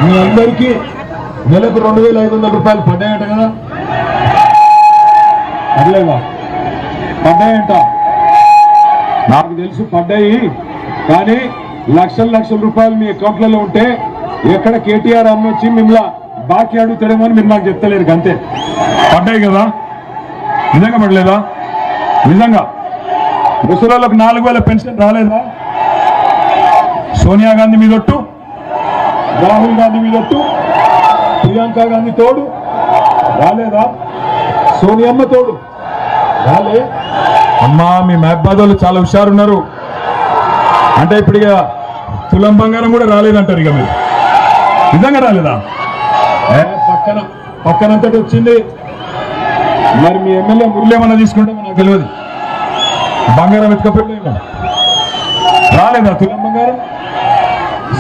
మీ అందరికీ నెలకు 2500 రూపాయలు పడ్డాయట కదా, అట్లేవా పడ్డాయంట. నాకు తెలుసు పడ్డాయి, కానీ లక్షల రూపాయలు మీ అకౌంట్లలో ఉంటే ఎక్కడ కేటీఆర్ అన్న వచ్చి మిమ్మల్ని బాకీ అడుగుతాడేమో అని మీరు నాకు చెప్తలేరు. అంతే, పడ్డాయి కదా. నిజంగా పడలేదా? నిజంగా ముసలోళ్ళకు 4000 పెన్షన్ రాలేదా? సోనియా గాంధీ మీదొట్టు, రాహుల్ గాంధీ మీదొట్టు, ప్రియాంక గాంధీ తోడు రాలేదా? సోనియమ్మ తోడు రాలే. అమ్మా, మీ మహబాద్ వాళ్ళు చాలా హుషారున్నారు. అంటే ఇప్పుడు ఇక తులం బంగారం కూడా రాలేదంటారు. ఇక మీరు నిజంగా రాలేదా? పక్కనంతటి వచ్చింది. మరి మీ ఎమ్మెల్యే మురళి ఏమన్నా తీసుకుంటే నాకు తెలియదు. బంగారం ఎత్తుకపోయిందేమో. రాలేదా తులం బంగారం?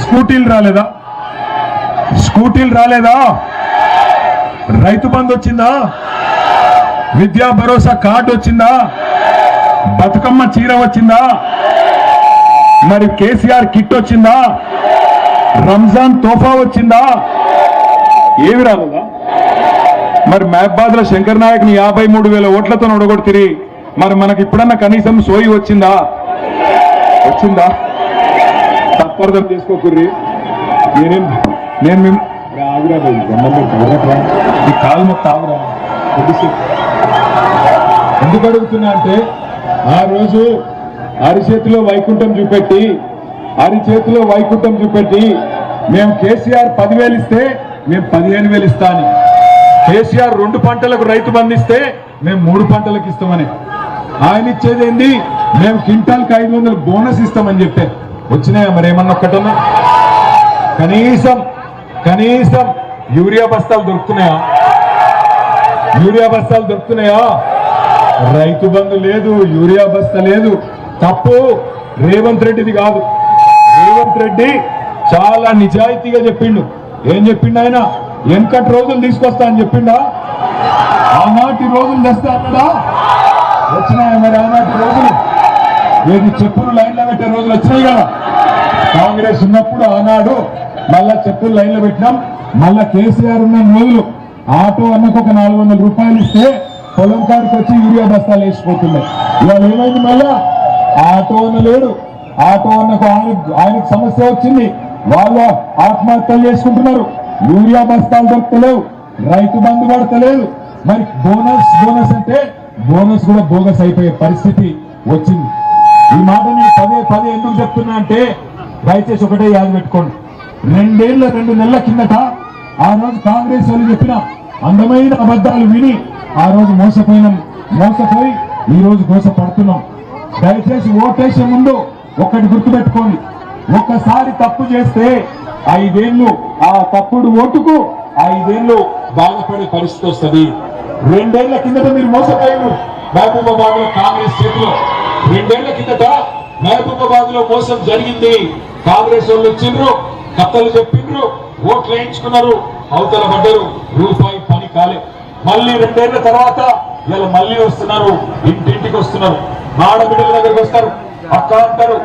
స్కూటీలు రాలేదా? స్కూటీలు రాలేదా? రైతు బంధు వచ్చిందా? విద్యా భరోసా కార్డు వచ్చిందా? బతుకమ్మ చీర వచ్చిందా? మరి కేసీఆర్ కిట్ వచ్చిందా? రంజాన్ తోఫా వచ్చిందా? ఏమి రాలేదా? మరి మహబాద్ లో శంకర్ నాయక్ ని 53,000 ఓట్లతో ఒడగొడుతుంది. మరి మనకి ఇప్పుడన్నా కనీసం సోయి వచ్చిందా? వచ్చిందా? తప్పర్థం చేసుకోకుర్రి. నేను ఈ కాలు మొత్తం ఆగురా. ఎందుకు అడుగుతున్నా అంటే, ఆ రోజు అరిచేతిలో వైకుంఠం చూపెట్టి మేము కేసీఆర్ 10,000 ఇస్తే మేము 15,000 ఇస్తా అని, కేసీఆర్ 2 పంటలకు రైతు బంధిస్తే మేము 3 పంటలకు ఇస్తామని, ఆయన ఇచ్చేది ఏంది మేము క్వింటాల్కి 500 బోనస్ ఇస్తామని చెప్పే వచ్చినాయా? మరి ఏమన్నా ఒక్కటన్నా కనీసం యూరియా బస్తాలు దొరుకుతున్నాయా? రైతు బంధు లేదు, యూరియా బస్తా లేదు. తప్పు రేవంత్ రెడ్డిది కాదు. రేవంత్ రెడ్డి చాలా నిజాయితీగా చెప్పిండు. ఏం చెప్పిండు ఆయన? వెనకటి రోజులు తీసుకొస్తా అని చెప్పిండా? ఆనాటి రోజులు తెస్తా అన్నదా? వచ్చినాయా మరి ఆనాటి రోజులు? ఏది చెప్పులు లైన్లో పెట్టే రోజులు వచ్చినాయి కదా. కాంగ్రెస్ ఉన్నప్పుడు ఆనాడు మళ్ళా చెప్పులు లైన్లో పెట్టినాం. మళ్ళా కేసీఆర్ ఉన్న రోజులు ఆటో అన్నకు ఒక 400 రూపాయలు ఇస్తే పొలం కాడికి వచ్చి యూరియా బస్తాలు వేసిపోతున్నాయి. ఇవాళ ఏమైంది? మళ్ళా ఆటో అన్న లేడు. ఆటో అన్నకు ఆయనకు సమస్య వచ్చింది. వాళ్ళు ఆత్మహత్యలు చేసుకుంటున్నారు. యూరియా బస్తాలు దొరకలేవు, రైతు బంధు పడతలేదు. మరి బోనస్ అంటే బోనస్ కూడా బోగస్ అయిపోయే పరిస్థితి వచ్చింది. ఈ మాట నేను పదే ఎందుకు చెప్తున్నా అంటే, దయచేసి ఒకటే యాద పెట్టుకోండి. 2 నెలల కిందట ఆ రోజు కాంగ్రెస్ వాళ్ళు చెప్పిన అందమైన అబద్ధాలు విని ఆ రోజు మోసపోయి ఈ రోజు మోసపడుతున్నాం. దయచేసి ఓటేసే ముందు ఒకటి గుర్తుపెట్టుకోండి. ఒక్కసారి తప్పు చేస్తే 5 ఏళ్ళు ఆ తప్పుడు ఓటుకు 5 ఏళ్ళు బాధపడే పరిస్థితి వస్తుంది. 2 ఏళ్ల కిందట మీరు మోసపోయారు మహబూబాబాద్ లో కాంగ్రెస్ చేతిలో. 2 ఏళ్ల కిందట మహబూబాబాద్ లో మోసం జరిగింది. కాంగ్రెస్ వాళ్ళు వచ్చిండ్రు, కథలు చెప్పిండ్రు, ఓట్లు వేయించుకున్నారు, అవతల పడ్డారు, రూపాయి పని కాలే. మళ్ళీ 2 ఏళ్ల తర్వాత ఇలా మళ్ళీ వస్తున్నారు, ఇంటింటికి వస్తున్నారు. ఆడబిడ్డల దగ్గరికి వస్తారు, అక్క అంటారు,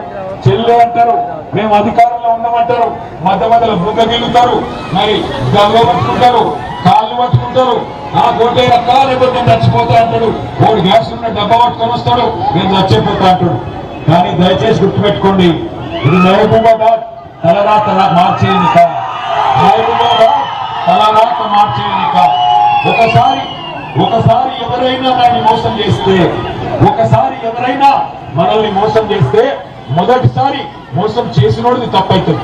చెల్లె అంటారు, మేము అధికారంలో ఉన్నామంటారు. మధ్యలో బుగ్గ గిల్లుతారు, మరి గల్వ పట్టుకుంటారు, కాళ్ళు పట్టుకుంటారు. నా కోటే అక్క, లేకపోతే నేను చచ్చిపోతా అంటాడు. 3 గ్యాస్ ఉన్న డబ్బా పట్టుకొని వస్తాడు, నేను చచ్చిపోతా అంటాడు. కానీ దయచేసి గుర్తుపెట్టుకోండి, ఇది మహబూబాబాద్ తలరాత మార్చే ఎన్నిక. మహబూబాబాద్ తలరాత మార్చే ఎన్నిక. ఒకసారి ఎవరైనా మనల్ని మోసం చేస్తే మొదటిసారి మోసం చేసినోడిది తప్పైతుంది.